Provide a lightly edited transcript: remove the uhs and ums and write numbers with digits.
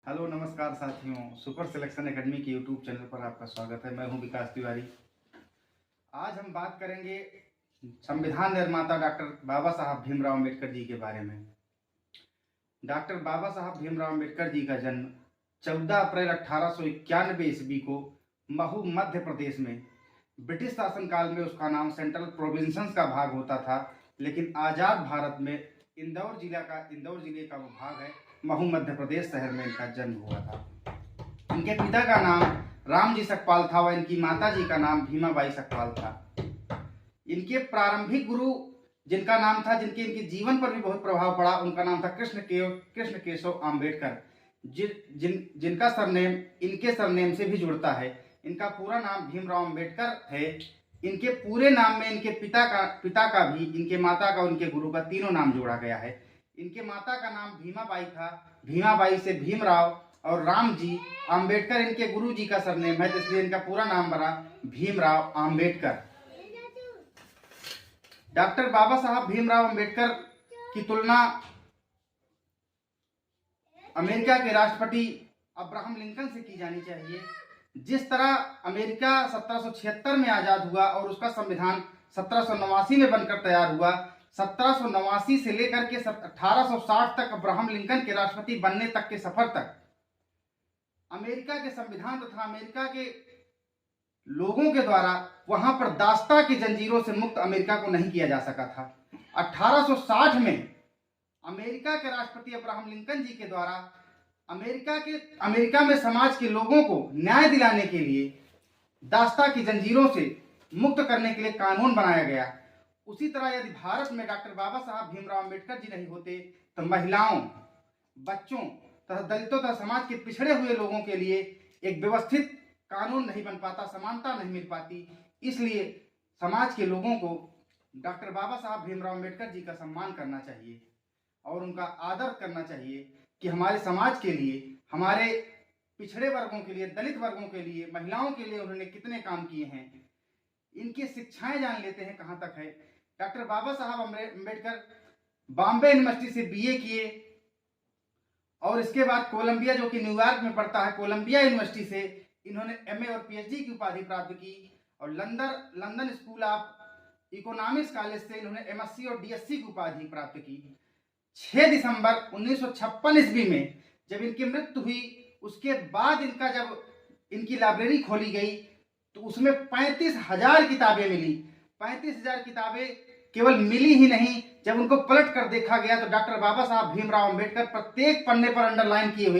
Hello नमस्कार साथियों, super selection academy के यूट्यूब चैनल पर आपका स्वागत है। मैं हूं विकास तिवारी। आज हम बात करेंगे संविधान निर्माता डॉक्टर बाबा साहब भीमराव अम्बेडकर जी के बारे में। डॉक्टर बाबा साहब भीमराव अम्बेडकर जी का जन्म 14 अप्रैल 1891 ईस्वी को महू मध्य प्रदेश में, ब्रिटिश शासनकाल में उसका नाम सेंट्रल प्रोविंसेस का भाग होता था, लेकिन आज़ाद भारत में इंदौर जिले का वो भाग है। महू मध्य प्रदेश शहर में इनका जन्म हुआ था। इनके पिता का नाम रामजी सकपाल था व इनकी माता जी का नाम भीमाबाई सकपाल था। इनके प्रारंभिक गुरु जिनका नाम था, इनके जीवन पर भी बहुत प्रभाव पड़ा, उनका नाम था कृष्ण केशव आम्बेडकर, जिनका सरनेम इनके सरनेम से भी जुड़ता है। इनका पूरा नाम भीमराव अम्बेडकर है। इनके पूरे नाम में इनके पिता का भी, इनके माता का, उनके गुरु का, तीनों नाम जोड़ा गया है। इनके माता का नाम भीमाबाई था, भीमाबाई से भीमराव, और राम जी आम्बेडकर इनके गुरु जी का सरनेम है, इसलिए इनका पूरा नाम बना भीमराव आम्बेडकर। डॉक्टर बाबा साहब भीमराव अम्बेडकर की तुलना अमेरिका के राष्ट्रपति अब्राहम लिंकन से की जानी चाहिए। जिस तरह अमेरिका 1776 में आजाद हुआ और उसका संविधान 1789 में बनकर तैयार हुआ, 1789 से लेकर के 1860 तक अब्राहम लिंकन के राष्ट्रपति बनने तक के सफर तक अमेरिका के संविधान तथा अमेरिका के लोगों के द्वारा वहां पर दास्ता की जंजीरों से मुक्त अमेरिका को नहीं किया जा सका था। 1860 में अमेरिका के राष्ट्रपति अब्राहम लिंकन जी के द्वारा अमेरिका में समाज के लोगों को न्याय दिलाने के लिए, दास्ता की जंजीरों से मुक्त करने के लिए कानून बनाया गया। उसी तरह यदि भारत में डॉक्टर बाबा साहब भीमराव अम्बेडकर जी नहीं होते तो महिलाओं, बच्चों तथा दलितों तथा समाज के पिछड़े हुए लोगों के लिए एक व्यवस्थित कानून नहीं बन पाता, समानता नहीं मिल पाती। इसलिए समाज के लोगों को डॉक्टर बाबा साहब भीमराव अम्बेडकर जी का सम्मान करना चाहिए और उनका आदर करना चाहिए कि हमारे समाज के लिए, हमारे पिछड़े वर्गों के लिए, दलित वर्गों के लिए, महिलाओं के लिए उन्होंने कितने काम किए हैं। इनकी शिक्षाएं जान लेते हैं कहां तक है। डॉक्टर बाबा साहब अम्बेडकर बॉम्बे यूनिवर्सिटी से बीए किए और इसके बाद कोलंबिया, जो कि न्यूयॉर्क में पड़ता है, कोलंबिया यूनिवर्सिटी से इन्होंने एमए और पीएचडी की उपाधि प्राप्त की और London school of economics college से इन्होंने एमएससी और डीएससी की उपाधि प्राप्त की। 6 दिसंबर 1956 ईस्वी में जब इनकी मृत्यु हुई, उसके बाद जब इनकी लाइब्रेरी खोली गई तो उसमें 35,000 किताबें मिली। 35,000 किताबें केवल मिली ही नहीं, जब उनको पलट कर देखा गया तो डॉक्टर बाबा साहब भीमराव अम्बेडकर प्रत्येक पन्ने पर अंडरलाइन किए हुए